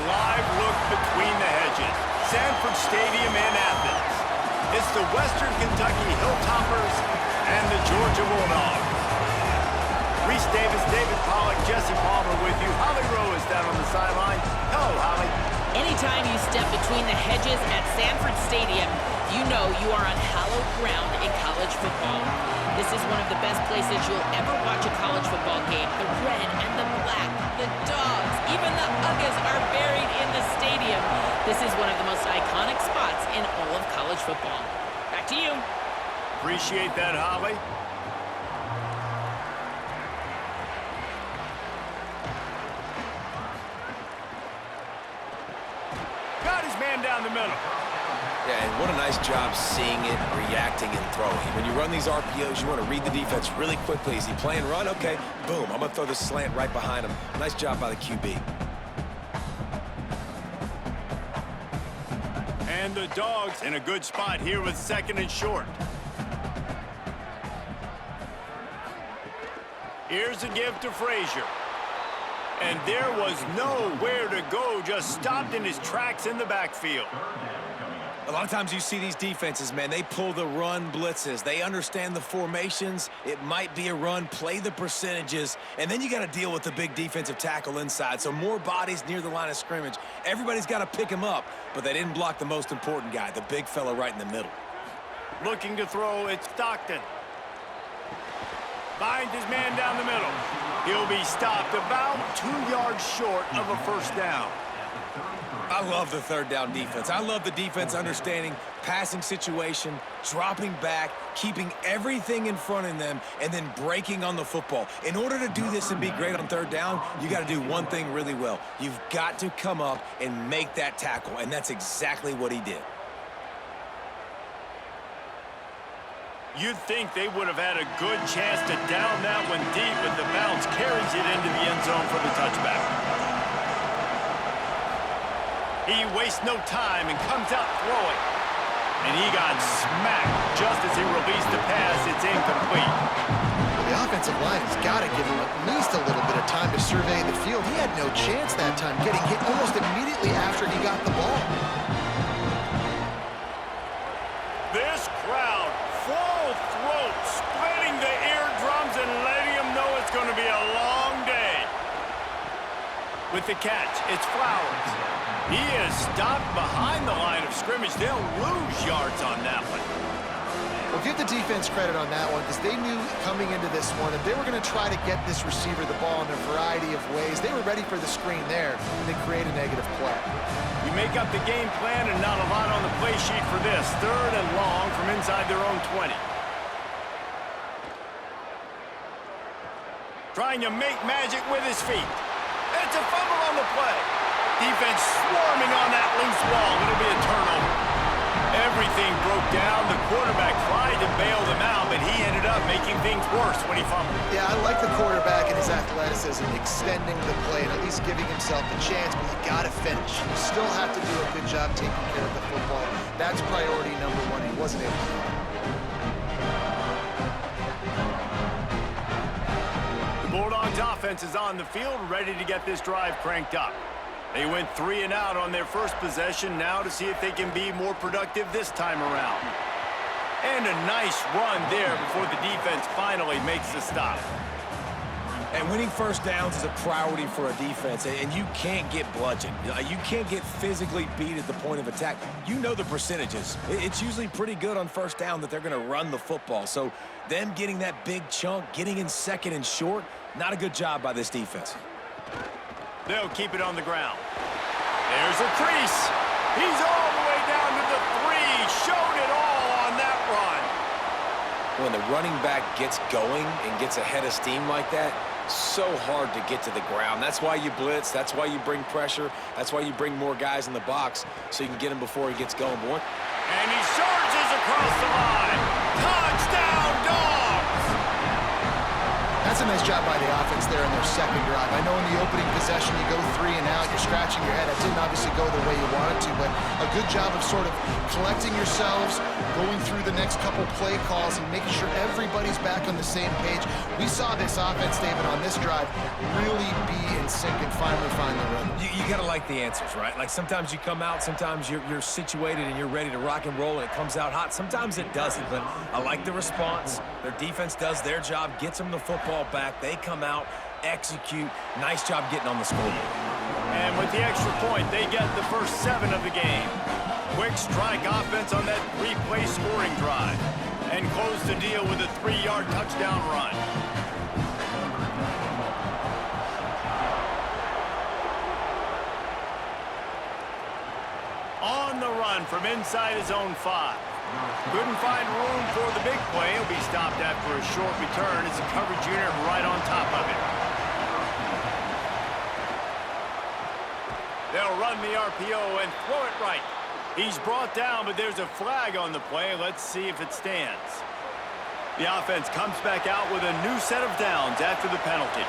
live look between the hedges. Sanford Stadium in Athens. It's the Western Kentucky Hilltoppers and the Georgia Bulldogs. Reese Davis, David Pollack, Jesse Palmer with you. Holly Rowe is down on the sideline. Hello, Holly. Anytime you step between the hedges at Sanford Stadium, you know you are on hallowed ground in college football. This is one of the best places you'll ever watch a college football game. The red and the black, the dogs, even the Uggas are buried in the stadium. This is one of the most iconic spots in all of college football. Back to you. Appreciate that, Holly. Got his man down the middle. Yeah, and what a nice job seeing it, reacting, and throwing. When you run these RPOs, you want to read the defense really quickly. Is he playing run? Okay, boom. I'm going to throw this slant right behind him. Nice job by the QB. And the Dogs in a good spot here with 2nd and short. Here's a give to Frazier. And there was nowhere to go, just stopped in his tracks in the backfield. A lot of times you see these defenses, man, they pull the run blitzes. They understand the formations. It might be a run, play the percentages, and then you got to deal with the big defensive tackle inside. So more bodies near the line of scrimmage. Everybody's got to pick him up, but they didn't block the most important guy, the big fella right in the middle. Looking to throw, it's Stockton. Finds his man down the middle. He'll be stopped about 2 yards short of a first down. I love the 3rd down defense. I love the defense understanding passing situation, dropping back, keeping everything in front of them, and then breaking on the football. In order to do this and be great on 3rd down, you got to do one thing really well. You've got to come up and make that tackle, and that's exactly what he did. You'd think they would have had a good chance to down that one deep, but the bounce carries it into the end zone for the touchback. He wastes no time and comes out throwing. And he got smacked just as he released the pass. It's incomplete. The offensive line has got to give him at least a little bit of time to survey the field. He had no chance that time, getting hit almost immediately after he got the ball. This crowd, full throat, splitting the eardrums and letting them know it's going to be a long day. With the catch, it's Flowers. He is stopped behind the line of scrimmage. They'll lose yards on that one. Well, give the defense credit on that one because they knew coming into this one that they were going to try to get this receiver the ball in a variety of ways. They were ready for the screen there, and they create a negative play. You make up the game plan and not a lot on the play sheet for this. 3rd and long from inside their own 20. Trying to make magic with his feet. It's a fumble on the play. Defense swarming on that loose ball. It'll be a turnover. Everything broke down. The quarterback tried to bail them out, but he ended up making things worse when he fumbled. Yeah, I like the quarterback and his athleticism, extending the play and at least giving himself a chance, but you got to finish. You still have to do a good job taking care of the football. That's priority number 1. He wasn't able to do that. The Bulldogs offense is on the field, ready to get this drive cranked up. They went 3 and out on their first possession, now to see if they can be more productive this time around. And a nice run there before the defense finally makes the stop. And winning first downs is a priority for a defense, and you can't get bludgeoned. You can't get physically beat at the point of attack. You know the percentages. It's usually pretty good on first down that they're going to run the football. So them getting that big chunk, getting in 2nd and short, not a good job by this defense. They'll keep it on the ground. There's a crease. He's all the way down to the 3. Showed it all on that run. When the running back gets going and gets ahead of steam like that, so hard to get to the ground. That's why you blitz. That's why you bring pressure. That's why you bring more guys in the box so you can get him before he gets going. Boy. And he surges across the line. Touchdown, Dogs! That's a nice job by the offense there in their second drive. I know in the opening possession you go 3 and out, you're scratching your head. It didn't obviously go the way you wanted to, but a good job of sort of collecting yourselves, going through the next couple play calls, and making sure everybody's back on the same page. We saw this offense, David, on this drive really be in sync and finally find the rhythm. You got to like the answers, right? Like sometimes you come out, sometimes you're situated and you're ready to rock and roll and it comes out hot. Sometimes it doesn't, but I like the response. Their defense does their job, gets them the football back. They come out, execute. Nice job getting on the scoreboard. And with the extra point, they get the first 7 of the game. Quick strike offense on that 3-play scoring drive. And close the deal with a 3-yard touchdown run. On the run from inside his own 5. Couldn't find room for the big play. He'll be stopped after a short return as the coverage unit right on top of it. They'll run the RPO and throw it right. He's brought down, but there's a flag on the play. Let's see if it stands. The offense comes back out with a new set of downs after the penalty.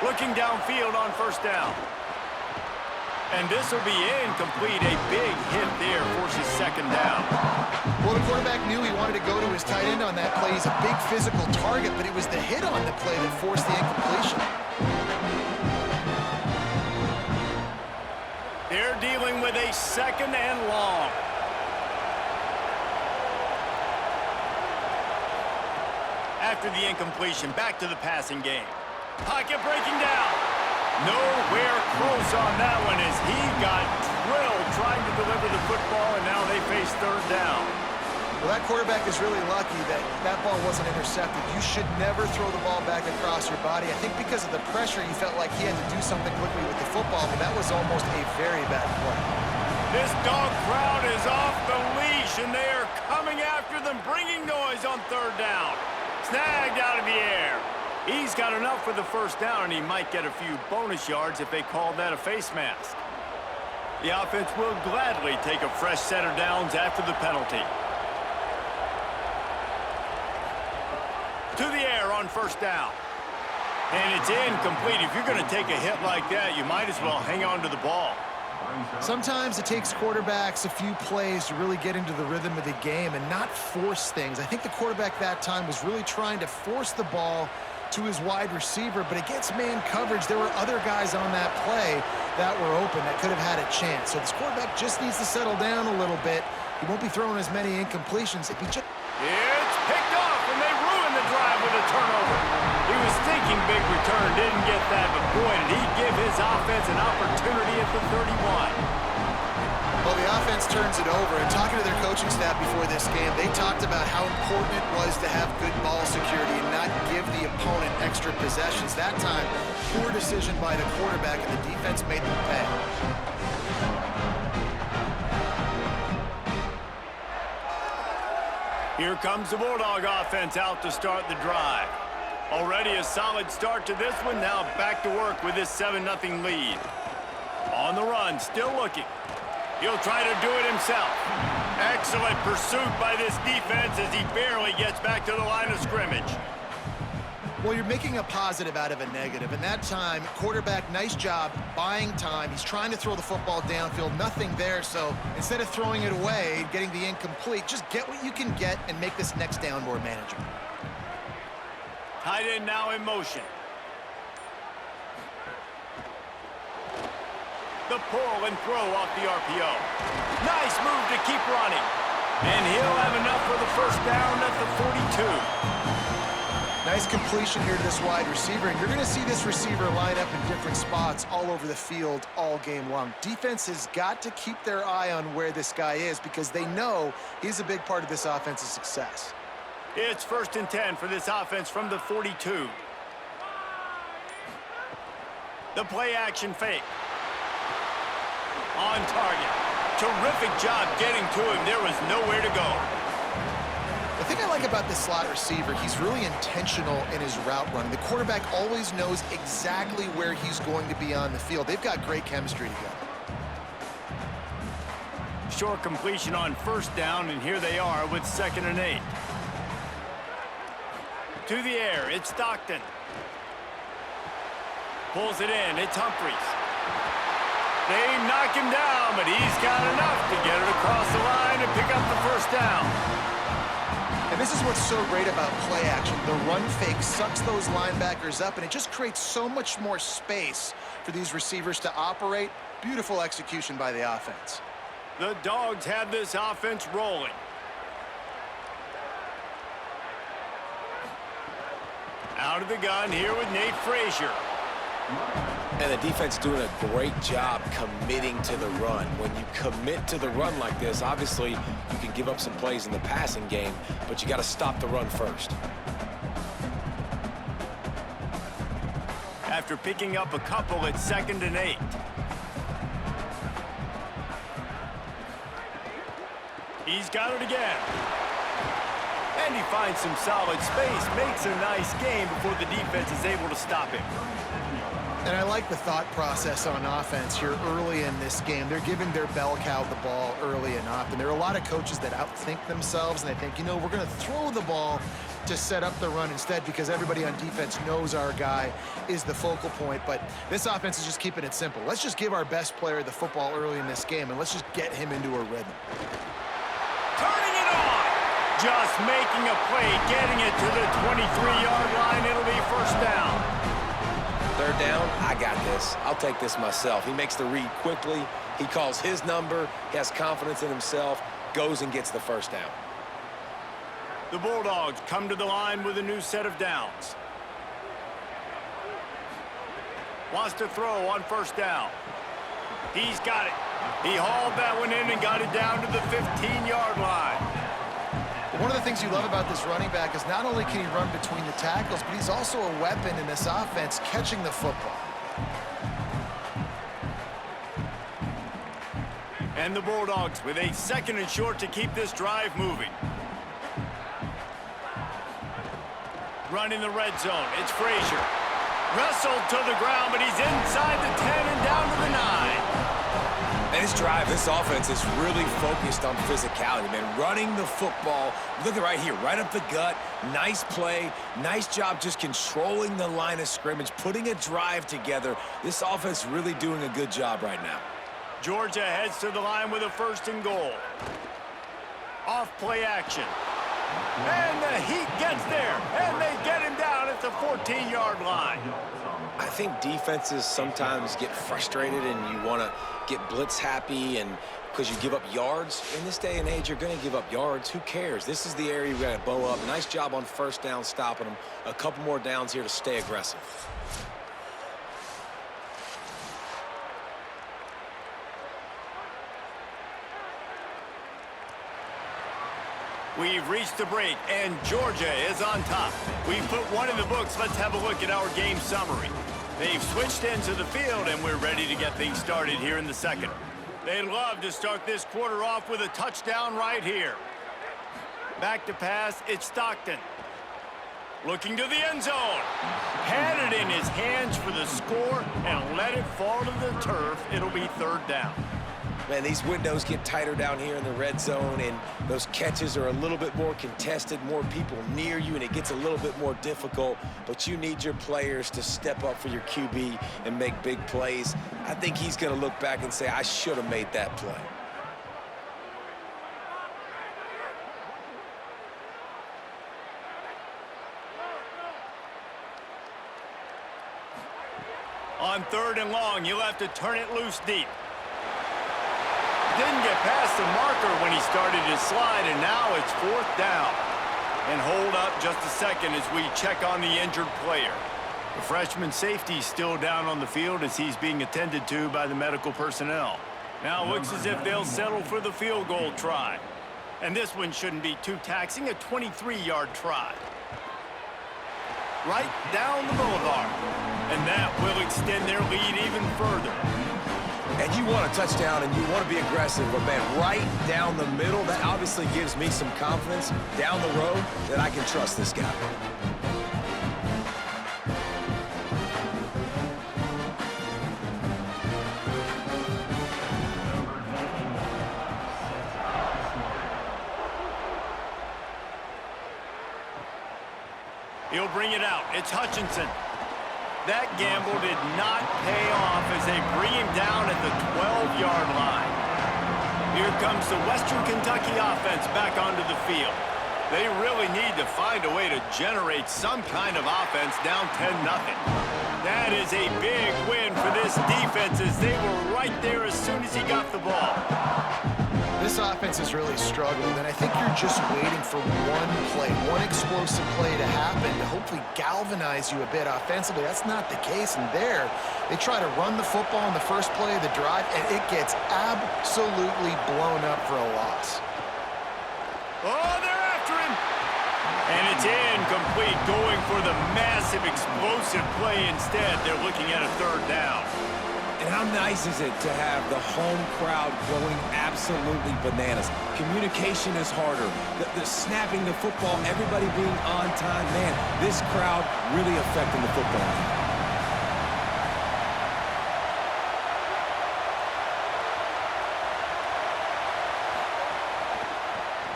Looking downfield on first down. And this will be incomplete. A big hit there forces second down. Well, the quarterback knew he wanted to go to his tight end on that play. He's a big physical target, but it was the hit on the play that forced the incompletion. They're dealing with a second and long. After the incompletion, back to the passing game. Pocket breaking down. Nowhere close on that one as he got drilled trying to deliver the football, and now they face third down. Well, that quarterback is really lucky that that ball wasn't intercepted. You should never throw the ball back across your body. I think because of the pressure, he felt like he had to do something quickly with the football, but that was almost a very bad play. This dog crowd is off the leash, and they are coming after them, bringing noise on third down. Snagged out of the air. He's got enough for the first down, and he might get a few bonus yards if they call that a face mask. The offense will gladly take a fresh set of downs after the penalty. To the air on first down. And it's incomplete. If you're going to take a hit like that, you might as well hang on to the ball. Sometimes it takes quarterbacks a few plays to really get into the rhythm of the game and not force things. I think the quarterback that time was really trying to force the ball to his wide receiver, but against man coverage, there were other guys on that play that were open that could have had a chance. So this quarterback just needs to settle down a little bit. He won't be throwing as many incompletions if he just... It's picked off, and they ruin the drive with a turnover. He was thinking big return, didn't get that, but boy, did he give his offense an opportunity at the 31. Well, the offense turns it over, and talking to their coaching staff before this game, they talked about how important it was to have good ball security and not give the opponent extra possessions. That time, poor decision by the quarterback, and the defense made them pay. Here comes the Bulldog offense out to start the drive. Already a solid start to this one, now back to work with this 7-0 lead. On the run, still looking. He'll try to do it himself. Excellent pursuit by this defense as he barely gets back to the line of scrimmage. Well, you're making a positive out of a negative. And that time, quarterback, nice job buying time. He's trying to throw the football downfield. Nothing there, so instead of throwing it away, getting the incomplete, just get what you can get and make this next down more manageable. Tight end now in motion. The pull and throw off the RPO. Nice move to keep running. And he'll have enough for the first down at the 42. Nice completion here to this wide receiver, and you're going to see this receiver line up in different spots all over the field all game long. Defense has got to keep their eye on where this guy is because they know he's a big part of this offense's success. It's 1st and 10 for this offense from the 42. The play action fake. On target. Terrific job getting to him. There was nowhere to go. The thing I like about this slot receiver, he's really intentional in his route running. The quarterback always knows exactly where he's going to be on the field. They've got great chemistry together. Short completion on first down, and here they are with 2nd and 8. To the air, it's Stockton. Pulls it in. It's Humphries. They knock him down, but he's got enough to get it across the line and pick up the first down. And this is what's so great about play action. The run fake sucks those linebackers up, and it just creates so much more space for these receivers to operate. Beautiful execution by the offense. The Dogs have this offense rolling. Out of the gun here with Nate Frazier. And the defense doing a great job committing to the run. When you commit to the run like this, obviously you can give up some plays in the passing game, but you got to stop the run first. After picking up a couple, it's 2nd and 8. He's got it again. And he finds some solid space, makes a nice game before the defense is able to stop him. And I like the thought process on offense here early in this game. They're giving their bell cow the ball early and often. There are a lot of coaches that outthink themselves, and they think, you know, we're going to throw the ball to set up the run instead because everybody on defense knows our guy is the focal point. But this offense is just keeping it simple. Let's just give our best player the football early in this game, and let's just get him into a rhythm. Turning it on. Just making a play, getting it to the 23-yard line. It'll be first down. 3rd down, I got this. I'll take this myself. He makes the read quickly. He calls his number. He has confidence in himself. Goes and gets the first down. The Bulldogs come to the line with a new set of downs. Wants to throw on first down. He's got it. He hauled that one in and got it down to the 15-yard line. One of the things you love about this running back is not only can he run between the tackles, but he's also a weapon in this offense catching the football. And the Bulldogs with a 2nd and short to keep this drive moving. Running the red zone. It's Frazier. Wrestled to the ground, but he's inside the 10 and down to the 9. And this drive, this offense is really focused on physicality, man. Running the football. Look at right here, right up the gut. Nice play. Nice job just controlling the line of scrimmage, putting a drive together. This offense really doing a good job right now. Georgia heads to the line with a 1st and goal. Off play action. And the Heat gets there, and they get him down at the 14-yard line. I think defenses sometimes get frustrated and you want to get blitz happy and because you give up yards. In this day and age, you're going to give up yards. Who cares? This is the area you got to bow up. Nice job on first down stopping them. A couple more downs here to stay aggressive. We've reached the break, and Georgia is on top. We've put one in the books. Let's have a look at our game summary. They've switched into the field, and we're ready to get things started here in the 2nd. They love to start this quarter off with a touchdown right here. Back to pass, it's Stockton. Looking to the end zone. Had it in his hands for the score and let it fall to the turf. It'll be 3rd down. Man, these windows get tighter down here in the red zone, and those catches are a little bit more contested, more people near you, and it gets a little bit more difficult. But you need your players to step up for your QB and make big plays. I think he's going to look back and say, I should have made that play. On 3rd and long, you'll have to turn it loose deep. Didn't get past the marker when he started his slide, and now it's 4th down. And hold up just a second as we check on the injured player. The freshman safety still down on the field as he's being attended to by the medical personnel. Now it looks as if they'll settle for the field goal try. And this one shouldn't be too taxing, a 23-yard try. Right down the boulevard. And that will extend their lead even further. And you want a touchdown and you want to be aggressive, but man, right down the middle, that obviously gives me some confidence down the road that I can trust this guy. He'll bring it out. It's Hutchinson. That gamble did not pay off as they bring him down at the 12-yard line. Here comes the Western Kentucky offense back onto the field. They really need to find a way to generate some kind of offense down 10-0. That is a big win for this defense as they were right there as soon as he got the ball. This offense is really struggling, and I think you're just waiting for one play, one explosive play to happen to hopefully galvanize you a bit offensively. That's not the case, and there, they try to run the football in the first play of the drive, and it gets absolutely blown up for a loss. Oh, they're after him! And it's incomplete, going for the massive explosive play instead. They're looking at a third down. And how nice is it to have the home crowd going absolutely bananas? Communication is harder. The snapping the football, everybody being on time. Man, this crowd really affecting the football game.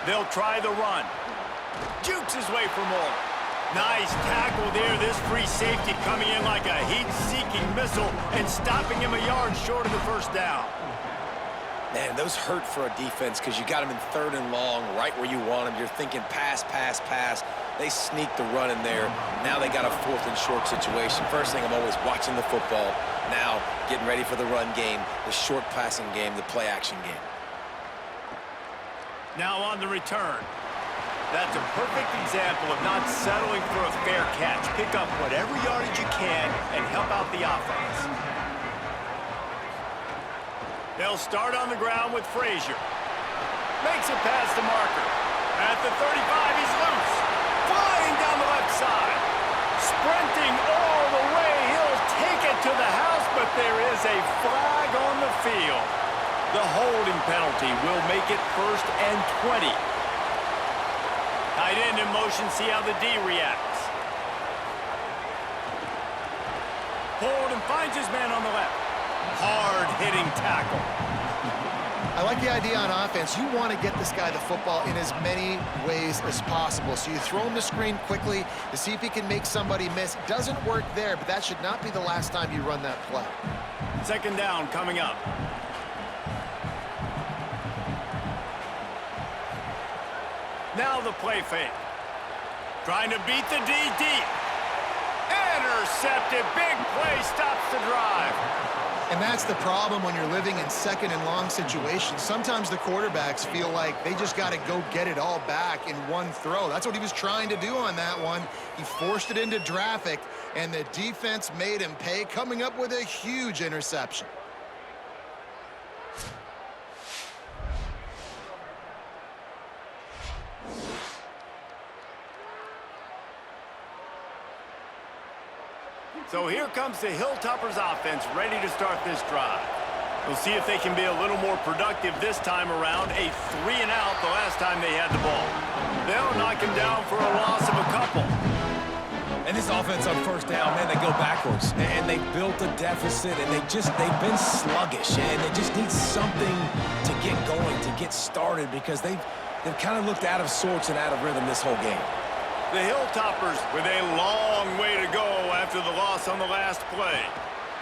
They'll try the run. Jukes his way for more. Nice tackle there. This free safety coming in like a heat-seeking missile and stopping him a yard short of the first down. Man, those hurt for a defense because you got them in 3rd and long, right where you want them. You're thinking pass, pass, pass. They sneaked the run in there. Now they got a 4th and short situation. First thing, I'm always watching the football. Now getting ready for the run game, the short passing game, the play-action game. Now on the return. That's a perfect example of not settling for a fair catch. Pick up whatever yardage you can and help out the offense. They'll start on the ground with Frazier. Makes it past the marker. At the 35, he's loose. Flying down the left side. Sprinting all the way. He'll take it to the house, but there is a flag on the field. The holding penalty will make it 1st and 20. Tight end in motion, see how the D reacts. Hold and finds his man on the left. Hard-hitting tackle. I like the idea on offense. You want to get this guy the football in as many ways as possible. So you throw him the screen quickly to see if he can make somebody miss. Doesn't work there, but that should not be the last time you run that play. 2nd down coming up. Now the play fake. Trying to beat the D deep. Intercepted. Big play stops the drive. And that's the problem when you're living in 2nd and long situations. Sometimes the quarterbacks feel like they just got to go get it all back in one throw. That's what he was trying to do on that one. He forced it into traffic, and the defense made him pay, coming up with a huge interception. So here comes the Hilltoppers offense ready to start this drive. We'll see if they can be a little more productive this time around. A 3-and-out the last time they had the ball. They'll knock him down for a loss of a couple. And this offense on 1st down, man, they go backwards. And they built a deficit, and they've been sluggish. And they just need something to get going, to get started, because they've kind of looked out of sorts and out of rhythm this whole game. The Hilltoppers with a long way to go after the loss on the last play.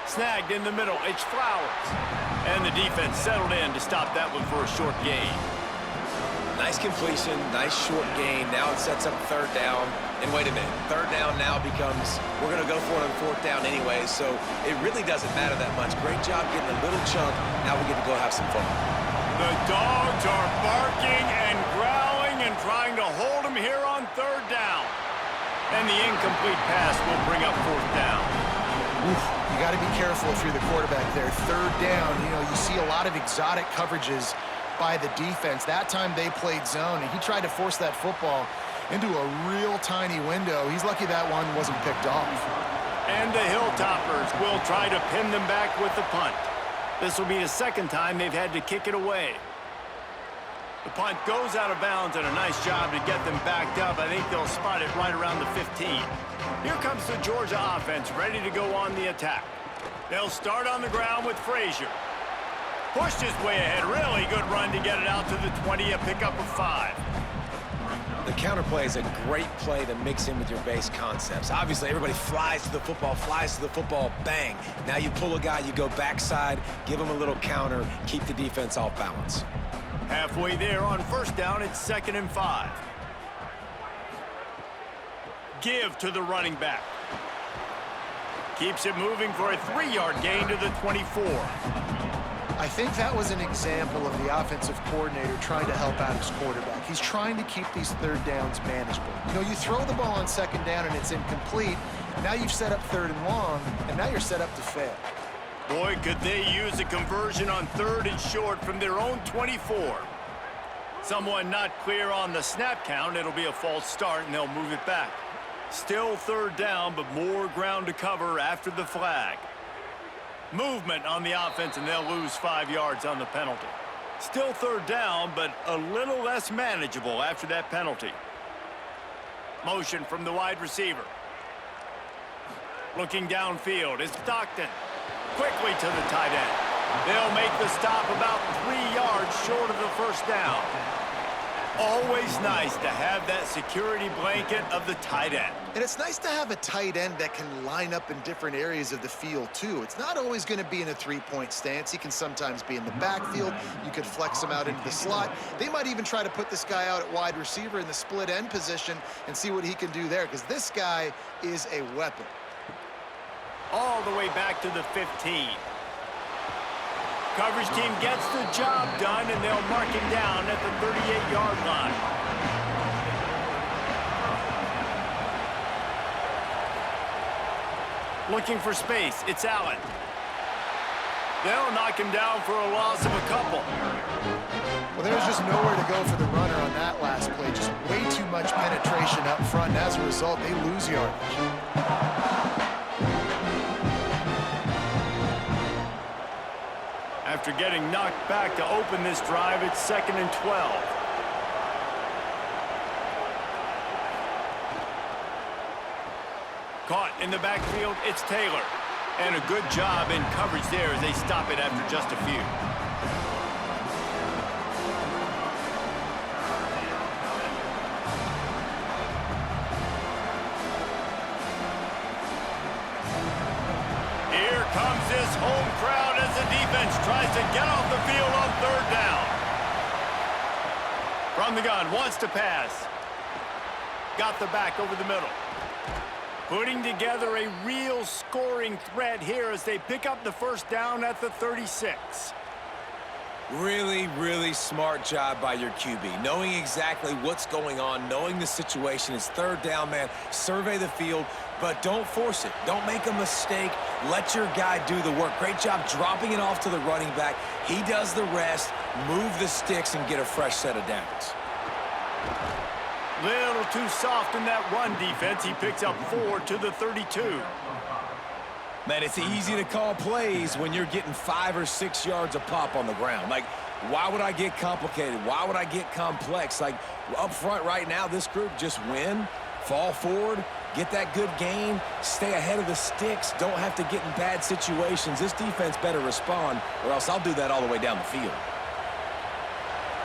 Snagged in the middle, it's Flowers. And the defense settled in to stop that one for a short gain. Nice completion, nice short gain. Now it sets up 3rd down. And wait a minute, 3rd down now becomes, we're going to go for it on 4th down anyway, so it really doesn't matter that much. Great job getting a little chunk. Now we get to go have some fun. The dogs are barking and growling and trying to hold him here on 3rd down. And the incomplete pass will bring up 4th down. Oof, you got to be careful if you're the quarterback there. 3rd down, you see a lot of exotic coverages by the defense. That time they played zone, and he tried to force that football into a real tiny window. He's lucky that one wasn't picked off. And the Hilltoppers will try to pin them back with the punt. This will be the 2nd time they've had to kick it away. The punt goes out of bounds, and a nice job to get them backed up. I think they'll spot it right around the 15. Here comes the Georgia offense, ready to go on the attack. They'll start on the ground with Frazier. Pushed his way ahead. Really good run to get it out to the 20, a pickup of 5. The counterplay is a great play to mix in with your base concepts. Obviously, everybody flies to the football, bang. Now you pull a guy, you go backside, give him a little counter, keep the defense off balance. Halfway there on first down, it's 2nd and 5. Give to the running back. Keeps it moving for a 3-yard gain to the 24. I think that was an example of the offensive coordinator trying to help out his quarterback. He's trying to keep these third downs manageable. You know, you throw the ball on 2nd down and it's incomplete. Now you've set up 3rd and long, and now you're set up to fail. Boy, could they use a conversion on 3rd and short from their own 24. Someone not clear on the snap count. It'll be a false start, and they'll move it back. Still 3rd down, but more ground to cover after the flag. Movement on the offense, and they'll lose 5 yards on the penalty. Still 3rd down, but a little less manageable after that penalty. Motion from the wide receiver. Looking downfield is Stockton. Quickly to the tight end. They'll make the stop about 3 yards short of the first down. Always nice to have that security blanket of the tight end. And it's nice to have a tight end that can line up in different areas of the field, too. It's not always going to be in a 3-point stance. He can sometimes be in the backfield. You could flex him out into the slot. They might even try to put this guy out at wide receiver in the split end position and see what he can do there, because this guy is a weapon. All the way back to the 15. Coverage team gets the job done, and they'll mark him down at the 38-yard line. Looking for space, it's Allen. They'll knock him down for a loss of a couple. Well, there's just nowhere to go for the runner on that last play. Just way too much penetration up front, and as a result, they lose yardage. After getting knocked back to open this drive, it's 2nd and 12. Caught in the backfield, it's Taylor. And a good job in coverage there as they stop it after just a few. Here comes this home crowd as the defense tries to get off the field on 3rd down. From the gun, wants to pass. Got the back over the middle. Putting together a real scoring threat here as they pick up the first down at the 36. Really, really smart job by your QB. Knowing exactly what's going on, knowing the situation. It's 3rd down, man. Survey the field, but don't force it. Don't make a mistake. Let your guy do the work. Great job dropping it off to the running back. He does the rest. Move the sticks and get a fresh set of downs. Little too soft in that run defense. He picks up 4 to the 32. Man, it's easy to call plays when you're getting 5 or 6 yards a pop on the ground. Like, why would I get complicated? Why would I get complex? Like, up front right now, this group just win, fall forward, get that good gain, stay ahead of the sticks, don't have to get in bad situations. This defense better respond, or else I'll do that all the way down the field.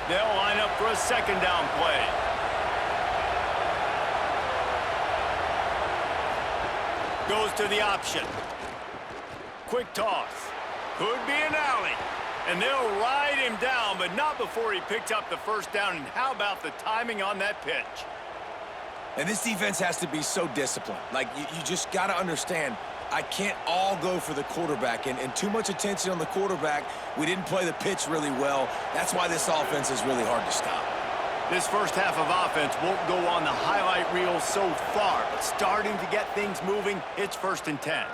They'll line up for a 2nd down play. Goes to the option. Quick toss. Could be an alley. And they'll ride him down, but not before he picks up the first down. And how about the timing on that pitch? And this defense has to be so disciplined. Like, you just got to understand, I can't all go for the quarterback. And too much attention on the quarterback. We didn't play the pitch really well. That's why this offense is really hard to stop. This first half of offense won't go on the highlight reel so far, but starting to get things moving, it's 1st and 10.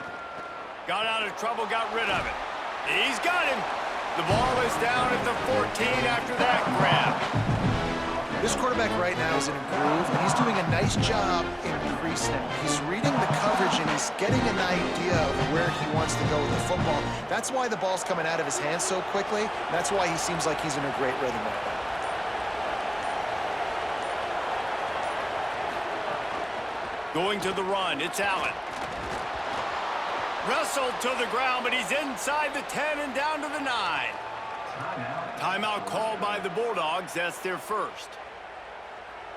Got out of trouble, got rid of it. He's got him. The ball is down at the 14 after that grab. This quarterback right now is in a groove, and he's doing a nice job in pre-snap. He's reading the coverage, and he's getting an idea of where he wants to go with the football. That's why the ball's coming out of his hands so quickly. That's why he seems like he's in a great rhythm right now. Going to the run, it's Allen. Wrestled to the ground, but he's inside the 10 and down to the 9. Timeout called by the Bulldogs. That's their first.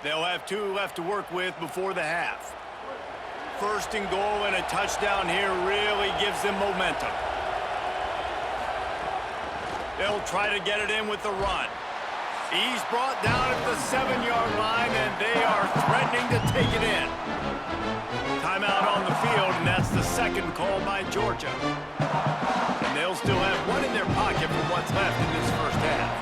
They'll have 2 left to work with before the half. First and goal and a touchdown here really gives them momentum. They'll try to get it in with the run. He's brought down at the 7-yard line, and they are threatening to take it in. Timeout on the field, and that's the second call by Georgia. And they'll still have 1 in their pocket for what's left in this first half.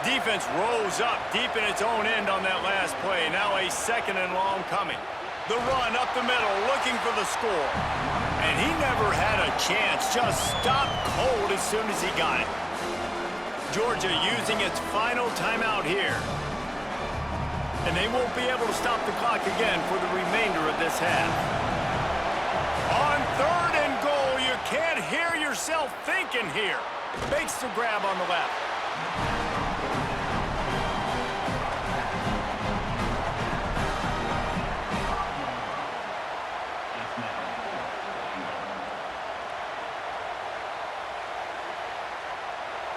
Defense rolls up deep in its own end on that last play. Now a 2nd and long coming. The run up the middle, looking for the score. And he never had a chance, just stopped cold as soon as he got it. Georgia using its final timeout here. And they won't be able to stop the clock again for the remainder of this half. On 3rd and goal, you can't hear yourself thinking here. Makes the grab on the left.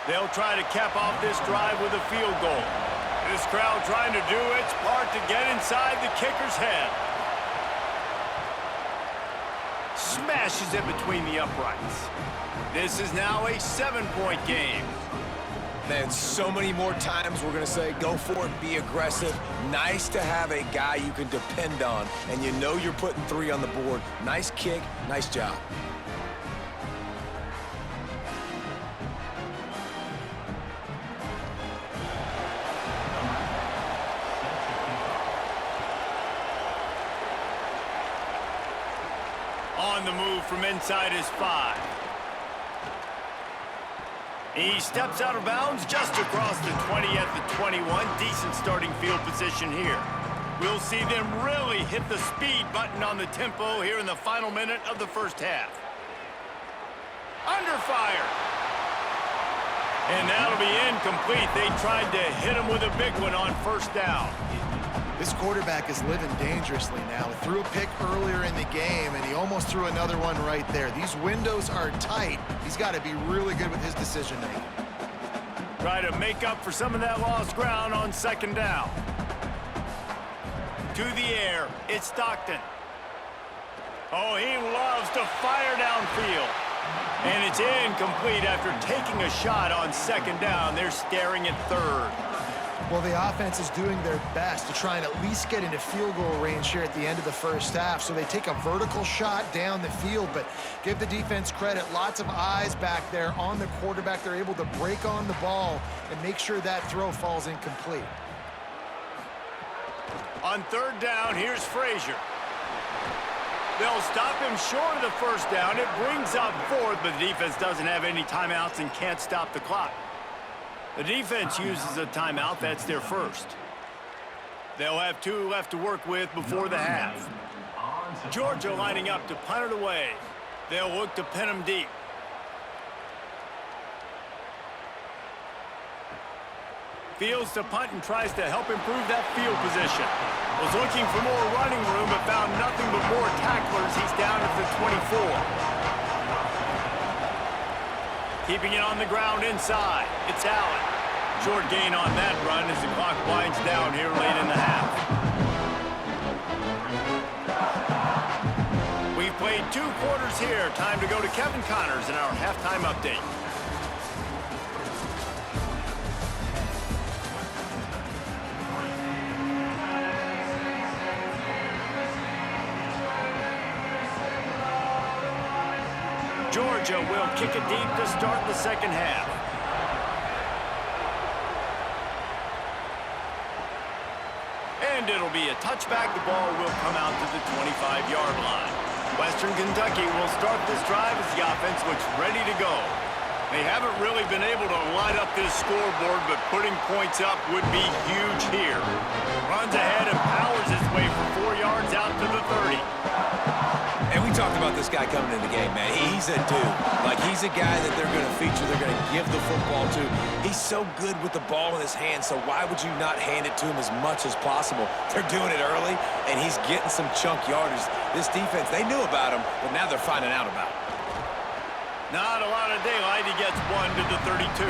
They'll try to cap off this drive with a field goal. This crowd trying to do its part to get inside the kicker's head. Smashes it between the uprights. This is now a 7-point game. Man, so many more times we're going to say, go for it, be aggressive. Nice to have a guy you can depend on, and you know you're putting 3 on the board. Nice kick, nice job. On the move from inside his 5. He steps out of bounds just across the 20 at the 21. Decent starting field position here. We'll see them really hit the speed button on the tempo here in the final minute of the first half. Under fire. And that'll be incomplete. They tried to hit him with a big one on 1st down. This quarterback is living dangerously now. He threw a pick earlier in the game, and he almost threw another one right there. These windows are tight. He's got to be really good with his decision-making. Try to make up for some of that lost ground on 2nd down. To the air, it's Stockton. Oh, he loves to fire downfield. And it's incomplete after taking a shot on 2nd down. They're staring at 3rd. Well, the offense is doing their best to try and at least get into field goal range here at the end of the first half. So they take a vertical shot down the field, but give the defense credit. Lots of eyes back there on the quarterback. They're able to break on the ball and make sure that throw falls incomplete. On 3rd down, here's Frazier. They'll stop him short of the 1st down. It brings up 4th, but the defense doesn't have any timeouts and can't stop the clock. The defense uses a timeout. That's their 1st. They'll have 2 left to work with before the half. Georgia lining up to punt it away. They'll look to pin him deep. Fields to punt and tries to help improve that field position. Was looking for more running room, but found nothing but more tacklers. He's down at the 24. Keeping it on the ground inside. It's Allen. Short gain on that run as the clock winds down here late in the half. We've played 2 quarters here. Time to go to Kevin Connors in our halftime update. Georgia will kick it deep to start the 2nd half. And it'll be a touchback. The ball will come out to the 25-yard line. Western Kentucky will start this drive as the offense looks ready to go. They haven't really been able to light up this scoreboard, but putting points up would be huge here. Runs ahead and powers his way for 4 yards out to the 30. And we talked about this guy coming in the game, man. He's a dude. Like, he's a guy that they're going to feature, they're going to give the football to. He's so good with the ball in his hands, so why would you not hand it to him as much as possible? They're doing it early, and he's getting some chunk yardage. This defense, they knew about him, but now they're finding out about him. Not a lot of daylight. He gets 1 to the 32.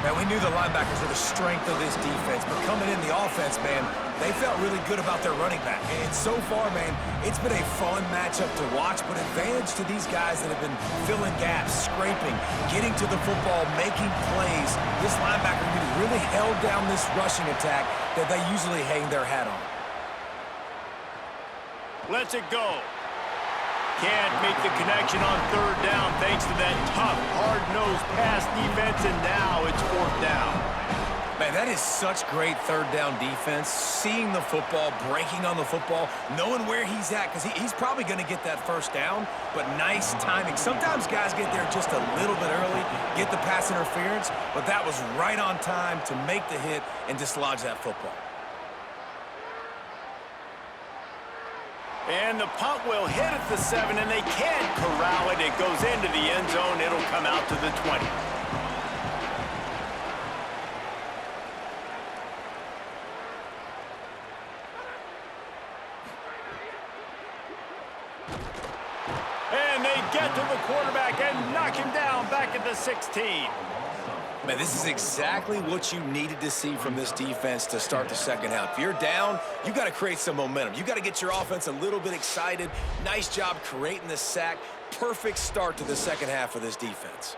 Man, we knew the linebackers were the strength of this defense, but coming in the offense, man, they felt really good about their running back. And so far, man, it's been a fun matchup to watch, but advantage to these guys that have been filling gaps, scraping, getting to the football, making plays. This linebacker unit really held down this rushing attack that they usually hang their hat on. Lets it go. Can't make the connection on third down thanks to that tough, hard-nosed pass defense, and now it's fourth down. Man, that is such great third down defense. Seeing the football, breaking on the football, knowing where he's at, because he's probably going to get that first down, but nice timing. Sometimes guys get there just a little bit early, get the pass interference, but that was right on time to make the hit and dislodge that football. And the punt will hit at the 7, and they can't corral it. It goes into the end zone. It'll come out to the 20. And they get to the quarterback and knock him down back at the 16. Man, this is exactly what you needed to see from this defense to start the second half. If you're down, you got to create some momentum. You got to get your offense a little bit excited. Nice job creating the sack. Perfect start to the second half of this defense.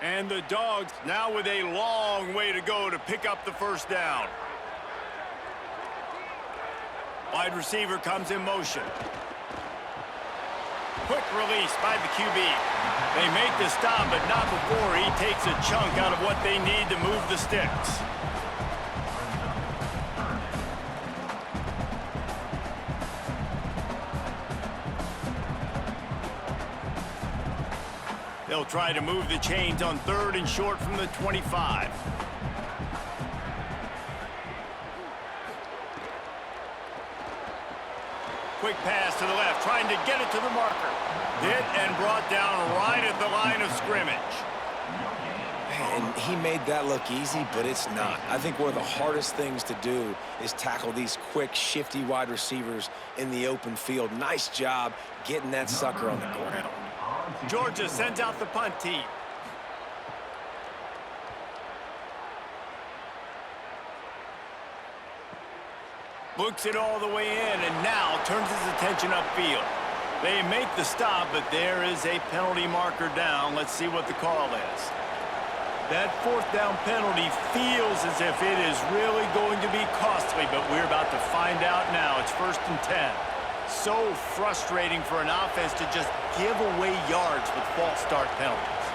And the Dogs now with a long way to go to pick up the first down. Wide receiver comes in motion. Quick release by the QB. They make the stop, but not before he takes a chunk out of what they need to move the sticks. They'll try to move the chains on third and short from the 25. Quick pass to the left, trying to get it to the marker. Hit and brought down right at the line of scrimmage. And he made that look easy, but it's not. I think one of the hardest things to do is tackle these quick, shifty wide receivers in the open field. Nice job getting that sucker on the ground. Georgia sends out the punt team. Looks it all the way in, and now turns his attention upfield. They make the stop, but there is a penalty marker down. Let's see what the call is. That fourth down penalty feels as if it is really going to be costly, but we're about to find out now. It's 1st and 10. So frustrating for an offense to just give away yards with false start penalties.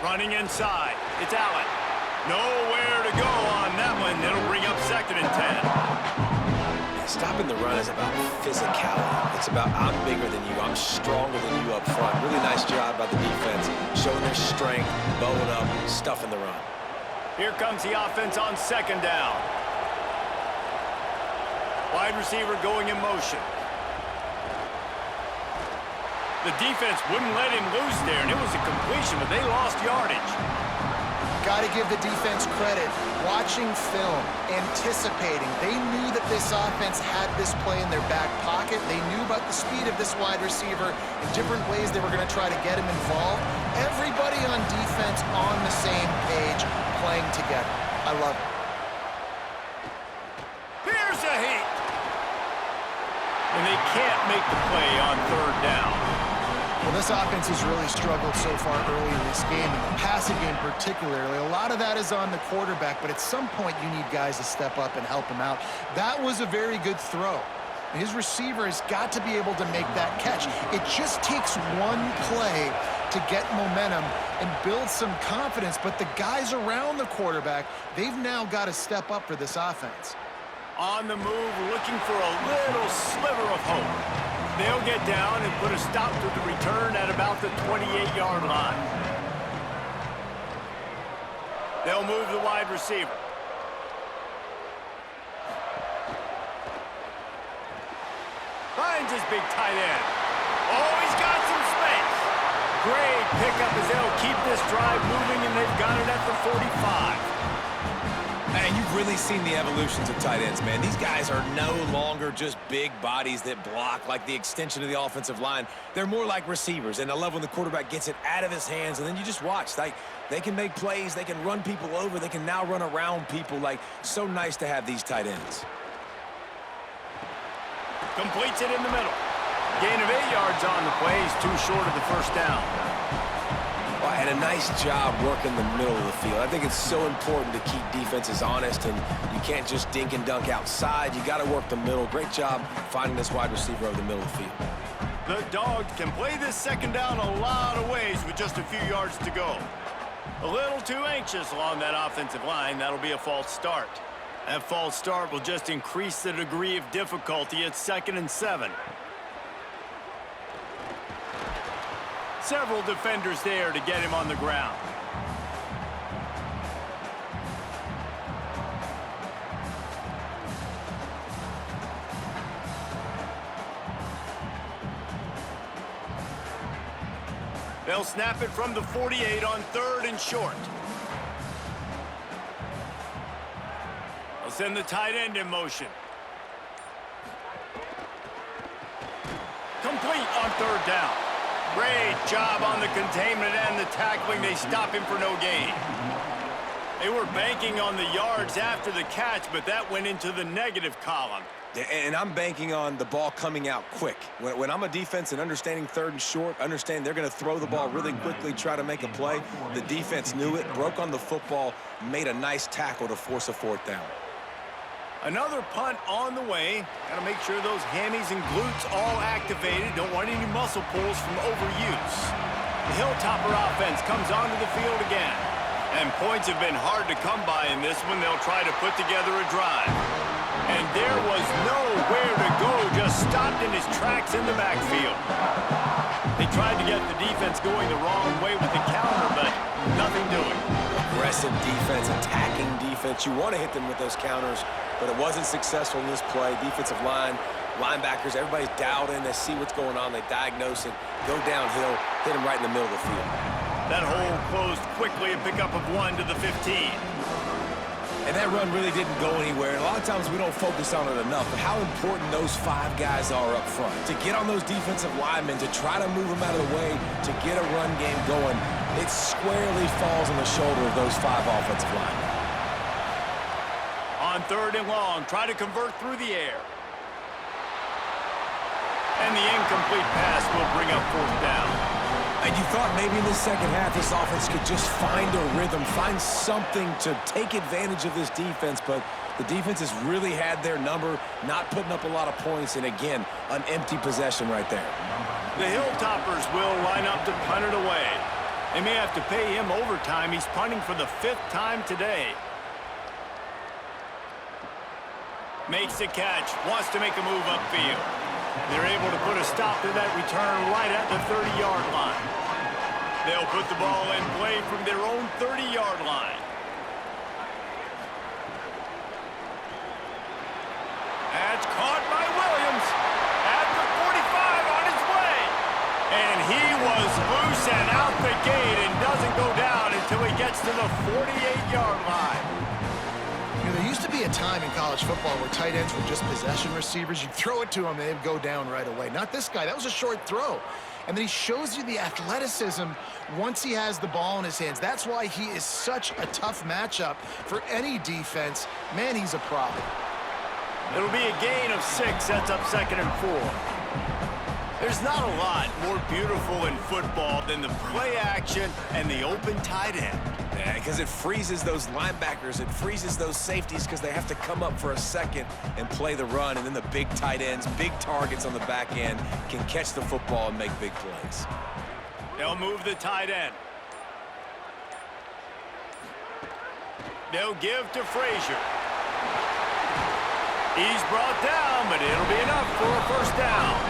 Running inside, it's Allen. Nowhere to go on that one. It'll bring up 2nd and 10. Stopping the run is about physicality. It's about I'm bigger than you, I'm stronger than you up front. Really nice job by the defense, showing their strength, bowing up, stuffing the run. Here comes the offense on 2nd down. Wide receiver going in motion. The defense wouldn't let him loose there, and it was a completion, but they lost yardage. Got to give the defense credit. Watching film, anticipating. They knew that this offense had this play in their back pocket. They knew about the speed of this wide receiver in different ways they were going to try to get him involved. Everybody on defense on the same page, playing together. I love it. Here's a heat. And they can't make the play on 3rd down. Well, this offense has really struggled so far early in this game, and the passing game particularly. A lot of that is on the quarterback, but at some point you need guys to step up and help him out. That was a very good throw. His receiver has got to be able to make that catch. It just takes one play to get momentum and build some confidence, but the guys around the quarterback, they've now got to step up for this offense. On the move, looking for a little sliver of hope. They'll get down and put a stop to the return at about the 28-yard line. They'll move the wide receiver. Finds his big tight end. Oh, he's got some space. Great pickup as they'll keep this drive moving, and they've got it at the 45. And And you've really seen the evolutions of tight ends, man. These guys are no longer just big bodies that block like the extension of the offensive line. They're more like receivers, and I love when the quarterback gets it out of his hands, and then you just watch. Like, they can make plays, they can run people over, they can now run around people. Like, so nice to have these tight ends. Completes it in the middle. Gain of 8 yards on the play. He's too short of the first down. Well, and a nice job working the middle of the field. I think it's so important to keep defenses honest, and you can't just dink and dunk outside. You got to work the middle. Great job finding this wide receiver over the middle of the field. The Dogs can play this second down a lot of ways with just a few yards to go. A little too anxious along that offensive line. That'll be a false start. That false start will just increase the degree of difficulty at 2nd and 7. Several defenders there to get him on the ground. They'll snap it from the 48 on 3rd and short. They'll send the tight end in motion. Complete on 3rd down. Great job on the containment and the tackling. They stop him for no gain. They were banking on the yards after the catch, but that went into the negative column. And I'm banking on the ball coming out quick. When I'm a defense and understanding 3rd and short, understand they're going to throw the ball really quickly, try to make a play. The defense knew it, broke on the football, made a nice tackle to force a 4th down. Another punt on the way. Got to make sure those hammies and glutes all activated. Don't want any muscle pulls from overuse. The Hilltopper offense comes onto the field again. And points have been hard to come by in this one. They'll try to put together a drive. And there was nowhere to go. Just stopped in his tracks in the backfield. They tried to get the defense going the wrong way with the counter, but nothing doing. Aggressive defense, attacking defense. You want to hit them with those counters, but it wasn't successful in this play. Defensive line, linebackers, everybody's dialed in. They see what's going on. They diagnose it, go downhill, hit him right in the middle of the field. That hole closed quickly, a pickup of 1 to the 15. And that run really didn't go anywhere. And a lot of times we don't focus on it enough, but how important those 5 guys are up front. To get on those defensive linemen, to try to move them out of the way, to get a run game going, it squarely falls on the shoulder of those 5 offensive linemen. On 3rd and long, try to convert through the air. And the incomplete pass will bring up 4th down. And you thought maybe in the second half this offense could just find a rhythm, find something to take advantage of this defense, but the defense has really had their number, not putting up a lot of points, and again, an empty possession right there. The Hilltoppers will line up to punt it away. They may have to pay him overtime. He's punting for the 5th time today. Makes the catch, wants to make a move upfield. They're able to put a stop to that return right at the 30-yard line. They'll put the ball in play from their own 30-yard line. That's caught by Williams at the 45 on his way. And he was loose and out the gate and doesn't go down until he gets to the 48-yard line. You know, there used to be a time in college football where tight ends were just possession receivers. You'd throw it to them, and they'd go down right away. Not this guy. That was a short throw. And then he shows you the athleticism once he has the ball in his hands. That's why he is such a tough matchup for any defense. Man, he's a problem. It'll be a gain of 6. Sets up 2nd and 4. There's not a lot more beautiful in football than the play action and the open tight end. Yeah, because it freezes those linebackers, it freezes those safeties because they have to come up for a second and play the run, and then the big tight ends, big targets on the back end can catch the football and make big plays. They'll move the tight end. They'll give to Frazier. He's brought down, but it'll be enough for a 1st down.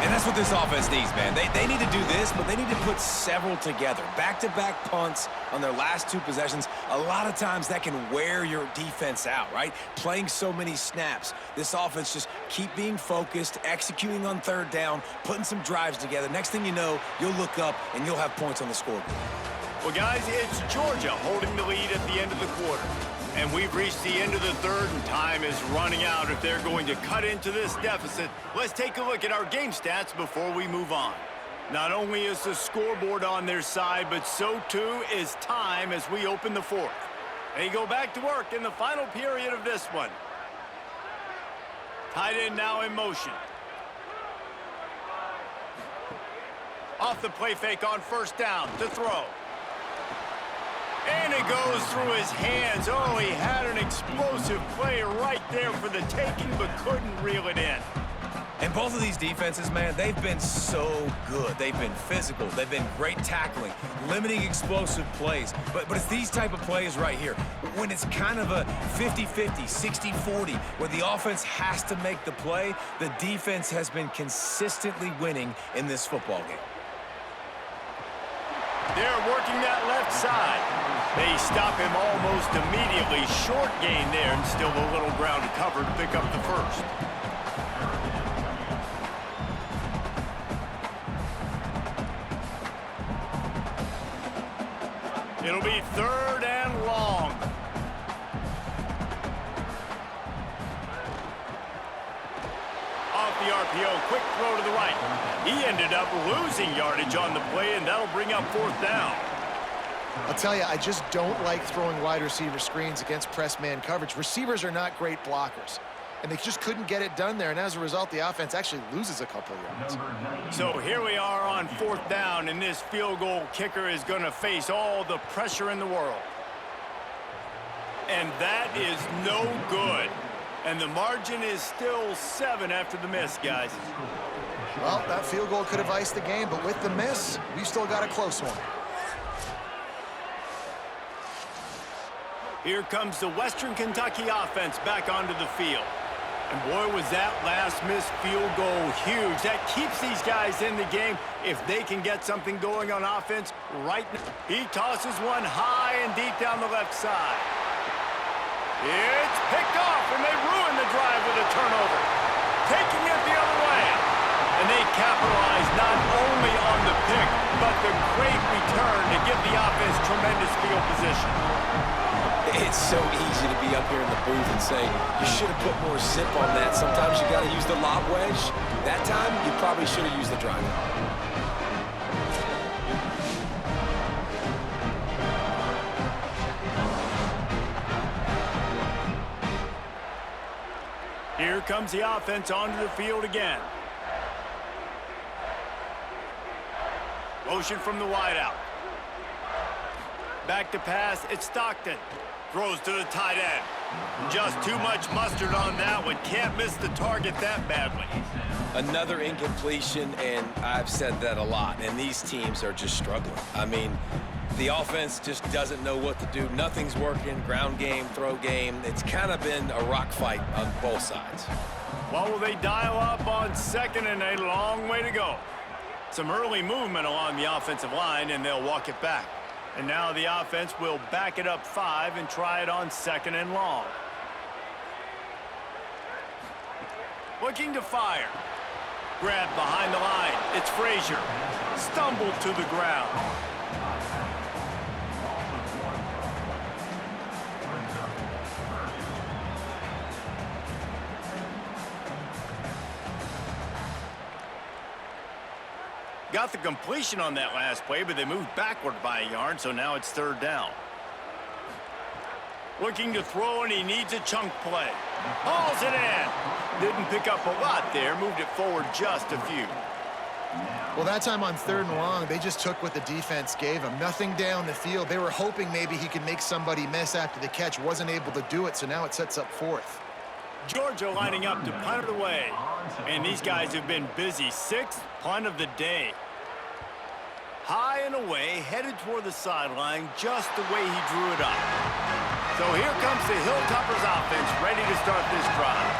And that's what this offense needs, man. They need to do this, but they need to put several together. Back-to-back punts on their last 2 possessions. A lot of times that can wear your defense out, right? Playing so many snaps. This offense just keep being focused, executing on 3rd down, putting some drives together. Next thing you know, you'll look up and you'll have points on the scoreboard. Well, guys, it's Georgia holding the lead at the end of the quarter. And we've reached the end of the third, and time is running out if they're going to cut into this deficit. Let's take a look at our game stats before we move on. Not only is the scoreboard on their side, but so too is time as we open the fourth. They go back to work in the final period of this one. Tight end now in motion. Off the play fake on first down to throw. And it goes through his hands. Oh, he had an explosive play right there for the taking, but couldn't reel it in. And both of these defenses, man, they've been so good. They've been physical. They've been great tackling, limiting explosive plays. But it's these type of plays right here, when it's kind of a 50-50, 60-40, where the offense has to make the play, the defense has been consistently winning in this football game. They're working that left side. They stop him almost immediately. Short gain there, and still a little ground to cover to pick up the first. It'll be third and long. Off the RPO, quick throw to the right. He ended up losing yardage on the play, and that'll bring up fourth down. I'll tell you, I just don't like throwing wide receiver screens against press man coverage. Receivers are not great blockers, and they just couldn't get it done there, and as a result, the offense actually loses a couple of yards. So here we are on fourth down, and this field goal kicker is going to face all the pressure in the world. And that is no good. And the margin is still 7 after the miss, guys. Well, that field goal could have iced the game, but with the miss, we still got a close one. Here comes the Western Kentucky offense back onto the field. And boy, was that last missed field goal huge. That keeps these guys in the game if they can get something going on offense right now. He tosses one high and deep down the left side. It's picked off, and they ruin the drive with a turnover. Taking it the other way. And they capitalize not only on the pick, but the great return to give the offense tremendous field position. It's so easy to be up here in the booth and say, you should have put more zip on that. Sometimes you got to use the lob wedge. That time, you probably should have used the drive. Here comes the offense onto the field again. Motion from the wideout. Back to pass, it's Stockton. Throws to the tight end. Just too much mustard on that one. Can't miss the target that badly. Another incompletion, and I've said that a lot, and these teams are just struggling. I mean, the offense just doesn't know what to do. Nothing's working. Ground game, throw game. It's kind of been a rock fight on both sides. Well, will they dial up on second, and a long way to go. Some early movement along the offensive line, and they'll walk it back. And now the offense will back it up 5 and try it on second and long. Looking to fire. Grabbed behind the line. It's Frazier. Stumbled to the ground. Got the completion on that last play, but they moved backward by a yard, so now it's third down. Looking to throw, and he needs a chunk play. Hauls it in. Didn't pick up a lot there, moved it forward just a few. Well, that time on third and long, they just took what the defense gave him. Nothing down the field. They were hoping maybe he could make somebody miss after the catch. Wasn't able to do it, so now it sets up fourth. Georgia lining up to punt it away. And these guys have been busy. 6th punt of the day. High and away, headed toward the sideline, just the way he drew it up. So here comes the Hilltoppers offense, ready to start this drive.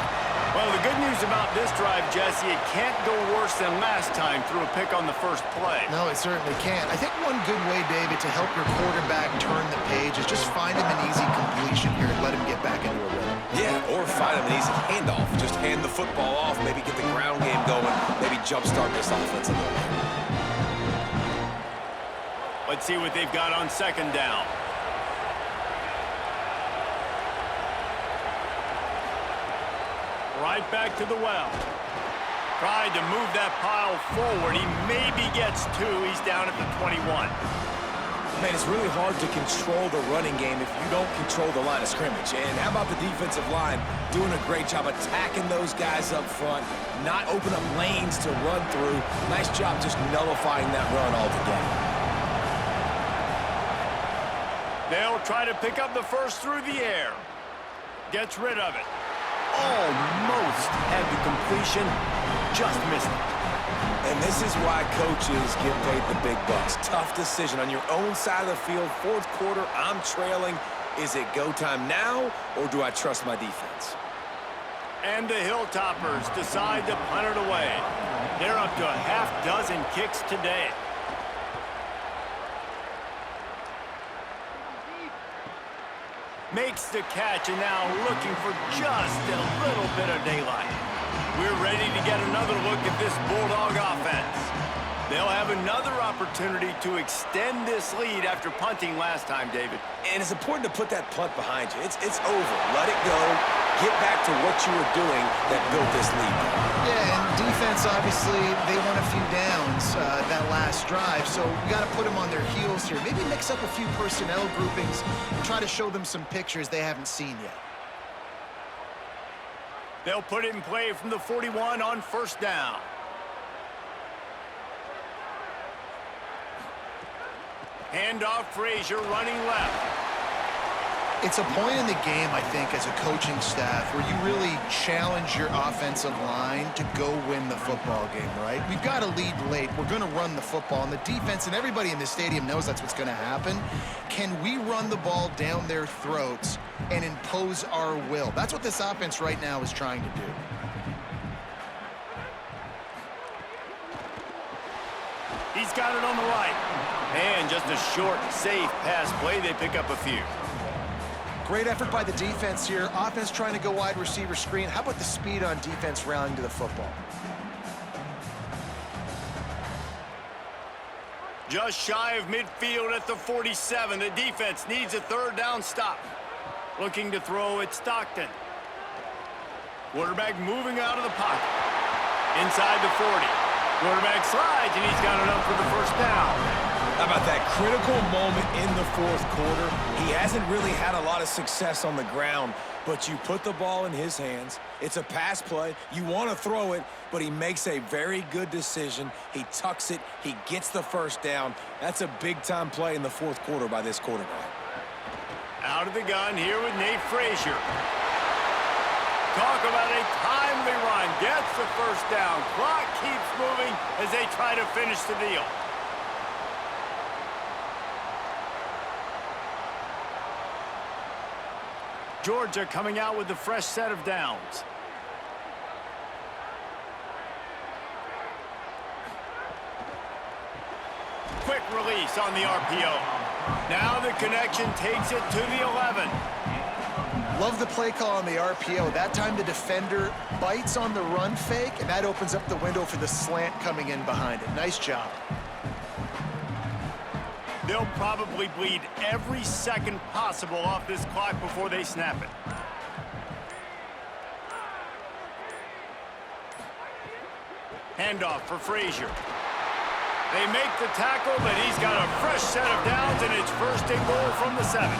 Well, the good news about this drive, Jesse, it can't go worse than last time through a pick on the first play. No, it certainly can't. I think one good way, David, to help your quarterback turn the page is just find him an easy completion here and let him get back into a rhythm. Yeah, or find him an easy handoff. Just hand the football off, maybe get the ground game going, maybe jumpstart this offense a little bit. Let's see what they've got on second down. Right back to the well. Tried to move that pile forward. He maybe gets 2. He's down at the 21. Man, it's really hard to control the running game if you don't control the line of scrimmage. And how about the defensive line doing a great job attacking those guys up front, not open up lanes to run through. Nice job just nullifying that run altogether. They'll try to pick up the first through the air. Gets rid of it. Almost had the completion, just missed it. And this is why coaches get paid the big bucks. Tough decision on your own side of the field. Fourth quarter, I'm trailing. Is it go time now, or do I trust my defense? And the Hilltoppers decide to punt it away. They're up to a half-dozen kicks today. Makes the catch, and now looking for just a little bit of daylight. We're ready to get another look at this Bulldog offense. They'll have another opportunity to extend this lead after punting last time, David. And it's important to put that punt behind you. It's over. Let it go. Get back to what you were doing that built this lead. Yeah, and defense, obviously, they won a few downs that last drive, so we got to put them on their heels here. Maybe mix up a few personnel groupings and try to show them some pictures they haven't seen yet. They'll put it in play from the 41 on first down. Handoff, Frazier running left. It's a point in the game, I think, as a coaching staff where you really challenge your offensive line to go win the football game, right? We've got to lead late. We're going to run the football, and the defense and everybody in the stadium knows that's what's going to happen. Can we run the ball down their throats and impose our will? That's what this offense right now is trying to do. He's got it on the right. And just a short, safe pass play. They pick up a few. Great effort by the defense here. Offense trying to go wide receiver screen. How about the speed on defense rallying to the football? Just shy of midfield at the 47. The defense needs a third down stop. Looking to throw at Stockton. Quarterback moving out of the pocket. Inside the 40. Quarterback slides, and he's got enough for the first down. How about that critical moment in the fourth quarter? He hasn't really had a lot of success on the ground, but you put the ball in his hands. It's a pass play. You want to throw it, but he makes a very good decision. He tucks it. He gets the first down. That's a big-time play in the fourth quarter by this quarterback. Out of the gun here with Nate Frazier. Talk about a timely run. Gets the first down. Clock keeps moving as they try to finish the deal. Georgia coming out with a fresh set of downs. Quick release on the RPO. Now the connection takes it to the 11. Love the play call on the RPO. That time the defender bites on the run fake, and that opens up the window for the slant coming in behind it. Nice job. They'll probably bleed every second possible off this clock before they snap it. Handoff for Frazier. They make the tackle, but he's got a fresh set of downs, and it's first and goal from the 7.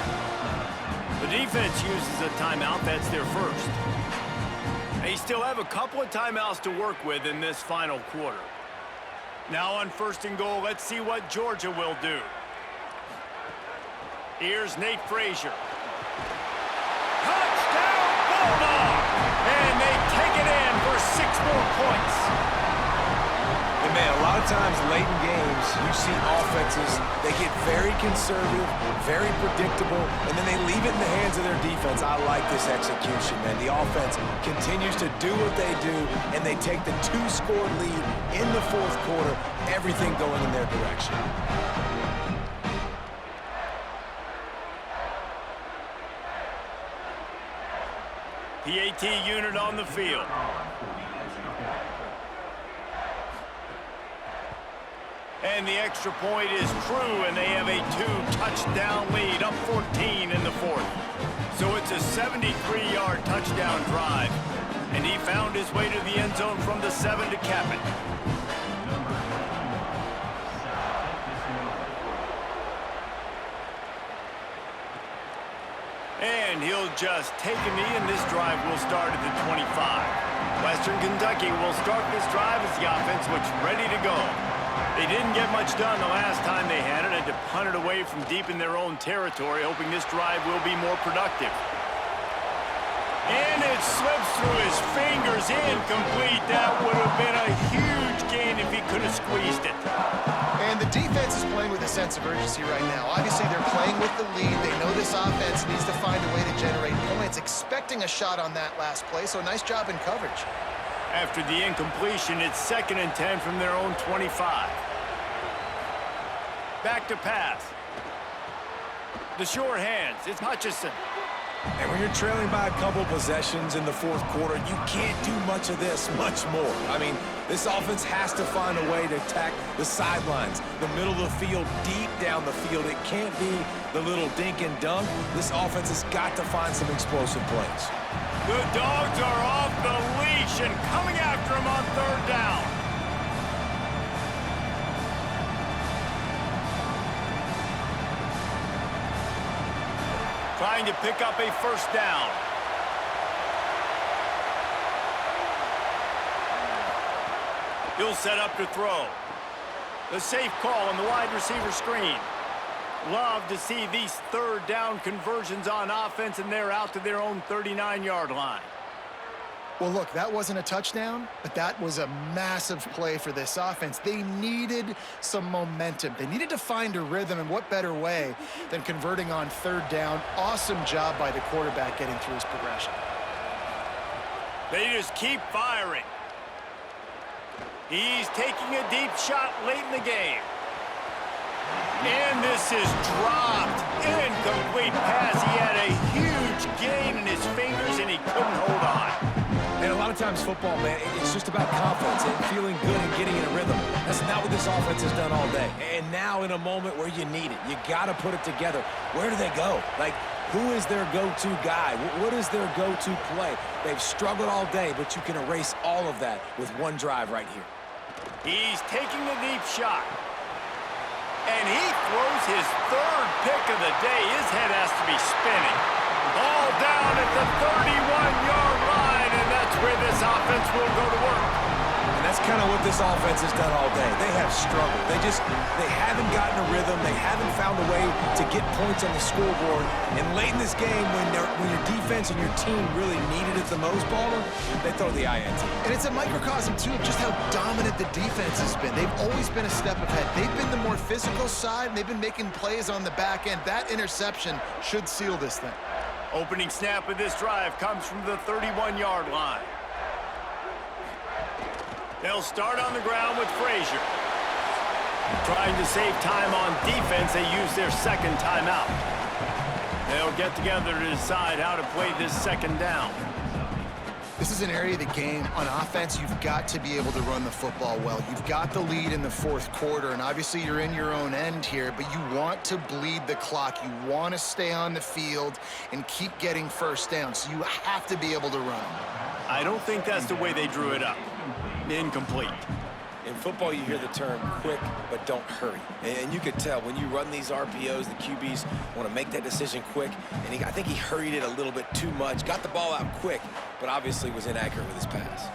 The defense uses a timeout. That's their first. They still have a couple of timeouts to work with in this final quarter. Now on first and goal, let's see what Georgia will do. Here's Nate Frazier. Touchdown, Bulldog! And they take it in for 6 more points. And man, a lot of times late in games, you see offenses, they get very conservative, very predictable, and then they leave it in the hands of their defense. I like this execution, man. The offense continues to do what they do, and they take the 2-score lead in the fourth quarter, everything going in their direction. PAT unit on the field. And the extra point is true, and they have a 2-touchdown lead, up 14 in the fourth. So it's a 73-yard touchdown drive, and he found his way to the end zone from the 7 to cap it. And he'll just take a knee, and this drive will start at the 25. Western Kentucky will start this drive as the offense looks ready to go. They didn't get much done the last time they had it, had to punt it away from deep in their own territory, hoping this drive will be more productive. And it slips through his fingers, incomplete. That would have been a huge gain if he could have squeezed it. And the defense is playing with a sense of urgency right now. Obviously, they're playing with the lead. They know this offense needs to find a way to generate points, expecting a shot on that last play, so nice job in coverage. After the incompletion, it's 2nd and 10 from their own 25. Back to pass. The sure hands, it's Hutchinson. And when you're trailing by a couple possessions in the fourth quarter, you can't do much of this, much more. I mean, this offense has to find a way to attack the sidelines, the middle of the field, deep down the field. It can't be the little dink and dunk. This offense has got to find some explosive plays. The Dogs are off the leash and coming after him on 3rd down. Trying to pick up a 1st down. He'll set up to throw. The safe call on the wide receiver screen. Love to see these 3rd down conversions on offense, and they're out to their own 39-yard line. Well, look, that wasn't a touchdown, but that was a massive play for this offense. They needed some momentum. They needed to find a rhythm, and what better way than converting on 3rd down. Awesome job by the quarterback getting through his progression. They just keep firing. He's taking a deep shot late in the game. And this is dropped. Incomplete pass. He had a huge gain in his fingers, and he couldn't hold on. And a lot of times football, man, it's just about confidence and feeling good and getting in a rhythm. That's not what this offense has done all day. And now in a moment where you need it, you got to put it together. Where do they go? Like, who is their go-to guy? What is their go-to play? They've struggled all day, but you can erase all of that with one drive right here. He's taking a deep shot. And he throws his 3rd pick of the day. His head has to be spinning. All down at the 31-yard line, and that's where this offense will go to work. And that's kind of what this offense has done all day. They have struggled. They haven't gotten a rhythm. They haven't found a way to get points on the scoreboard. And late in this game, when your defense and your team really needed it the most, Balmer, they throw the INT. And it's a microcosm, too, of just how dominant the defense has been. They've always been a step ahead. They've been the more physical side, and they've been making plays on the back end. That interception should seal this thing. Opening snap of this drive comes from the 31-yard line. They'll start on the ground with Frazier. Trying to save time on defense, they use their 2nd timeout. They'll get together to decide how to play this 2nd down. This is an area of the game. On offense, you've got to be able to run the football well. You've got the lead in the 4th quarter, and obviously you're in your own end here, but you want to bleed the clock. You want to stay on the field and keep getting 1st down, so you have to be able to run. I don't think that's the way they drew it up. Incomplete. In football, you hear the term quick, but don't hurry. And you could tell when you run these RPOs, the QBs want to make that decision quick. And I think he hurried it a little bit too much, got the ball out quick, but obviously was inaccurate with his pass.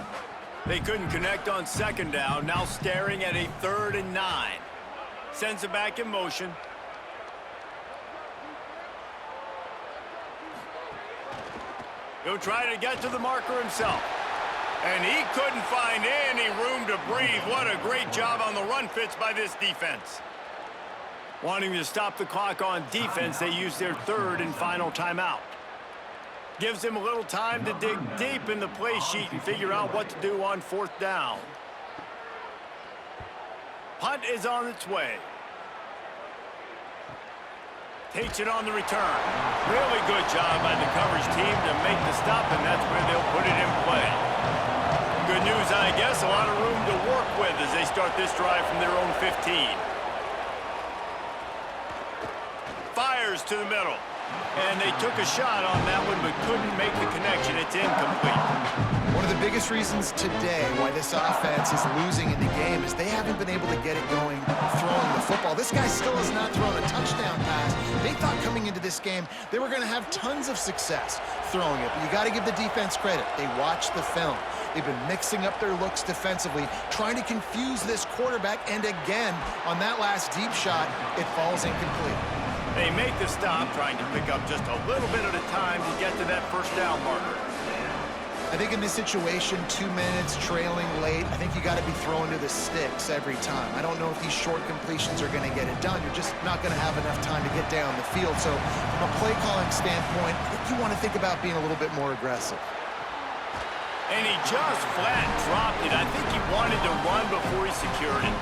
They couldn't connect on 2nd down, now staring at a 3rd and 9. Sends it back in motion. He'll try to get to the marker himself. And he couldn't find any room to breathe. What a great job on the run fits by this defense. Wanting to stop the clock on defense, they use their 3rd and final timeout. Gives him a little time to dig deep in the play sheet and figure out what to do on 4th down. Punt is on its way. Takes it on the return. Really good job by the coverage team to make the stop, and that's where they'll put it in play. Good news There's, I guess, a lot of room to work with as they start this drive from their own 15. Fires to the middle. And they took a shot on that one, but couldn't make the connection. It's incomplete. One of the biggest reasons today why this offense is losing in the game is they haven't been able to get it going throwing the football. This guy still has not thrown a touchdown pass. They thought coming into this game they were going to have tons of success throwing it, but you got to give the defense credit. They watched the film. They've been mixing up their looks defensively, trying to confuse this quarterback, and again, on that last deep shot, it falls incomplete. They make the stop, trying to pick up just a little bit at a time to get to that first down marker. I think in this situation, 2 minutes, trailing late, I think you got to be throwing to the sticks every time. I don't know if these short completions are going to get it done. You're just not going to have enough time to get down the field. So from a play calling standpoint, I think you want to think about being a little bit more aggressive. And he just flat dropped it. I think he wanted to run before he secured it.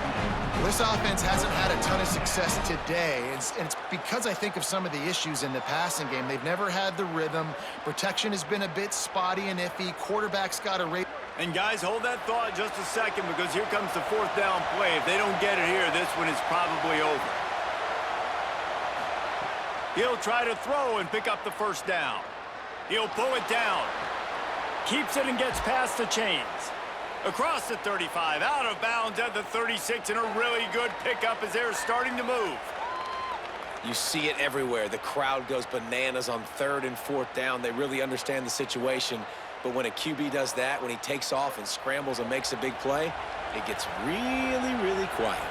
This offense hasn't had a ton of success today, and it's because I think of some of the issues in the passing game. They've never had the rhythm. Protection has been a bit spotty and iffy. Quarterback's got a rate. And guys, hold that thought just a second, because here comes the fourth down play. If they don't get it here, this one is probably over. He'll try to throw and pick up the first down. He'll pull it down. Keeps it and gets past the chains. Across the 35, out of bounds at the 36, and a really good pickup as they're starting to move. You see it everywhere. The crowd goes bananas on 3rd and 4th down. They really understand the situation. But when a QB does that, when he takes off and scrambles and makes a big play, it gets really, really quiet.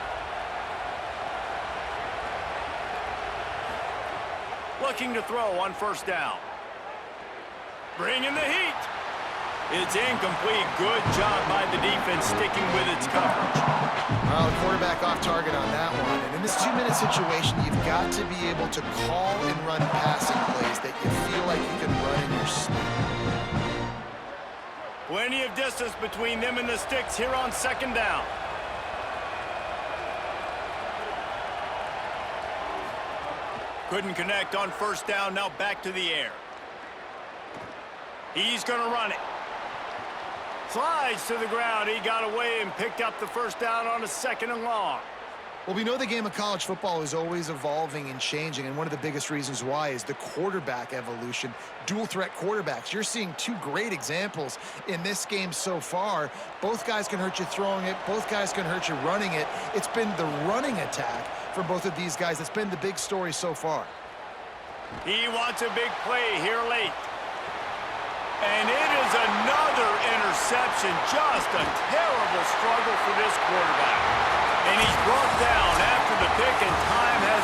Looking to throw on first down. Bringing the heat. It's incomplete. Good job by the defense sticking with its coverage. Well, the quarterback off target on that one. And in this 2-minute situation, you've got to be able to call and run passing plays that you feel like you can run in your sleep. Plenty of distance between them and the sticks here on second down. Couldn't connect on first down. Now back to the air. He's going to run it. Slides to the ground. He got away and picked up the first down on a 2nd and long. Well, we know the game of college football is always evolving and changing, and one of the biggest reasons why is the quarterback evolution. Dual threat quarterbacks. You're seeing 2 great examples in this game so far. Both guys can hurt you throwing it. Both guys can hurt you running it. It's been the running attack for both of these guys that's been the big story so far. He wants a big play here late. And it is another interception. Just a terrible struggle for this quarterback. And he's brought down after the pick, and time has